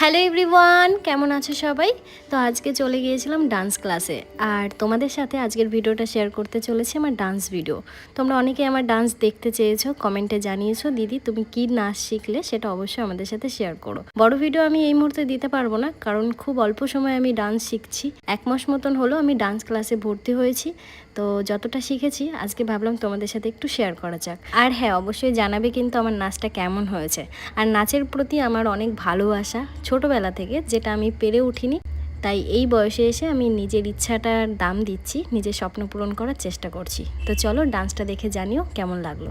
Hello everyone, কেমন আছো সবাই? তো আজকে চলে গিয়েছিলাম ডান্স ক্লাসে, আর তোমাদের সাথে আজকের ভিডিওটা শেয়ার করতে চলেছি আমার ডান্স ভিডিও। তোমরা অনেকেই আমার ডান্স দেখতে চেয়েছো, কমেন্টে জানিয়েছো দিদি তুমি কি নাচ শিখলে সেটা অবশ্যই আমাদের সাথে শেয়ার করো। বড় ভিডিও আমি এই মুহূর্তে দিতে পারবো না, কারণ খুব অল্প সময় আমি ডান্স শিখছি। 1 মাস মতন হলো আমি ডান্স ক্লাসে ভর্তি হয়েছি। তো যতটা শিখেছি আজকে ভাবলাম তোমাদের সাথে একটু শেয়ার করা যাক। আর হ্যাঁ, অবশ্যই জানাবে কিন্তু আমার নাচটা কেমন হয়েছে। আর নাচের প্রতি আমার অনেক ভালোবাসা ছোটবেলা থেকে, যেটা আমি পেরে উঠিনি। তাই এই বয়সে এসে আমি নিজের ইচ্ছাটার দাম দিচ্ছি, নিজের স্বপ্ন পূরণ করার চেষ্টা করছি। তো চলো ডান্সটা দেখে জানিও কেমন লাগলো।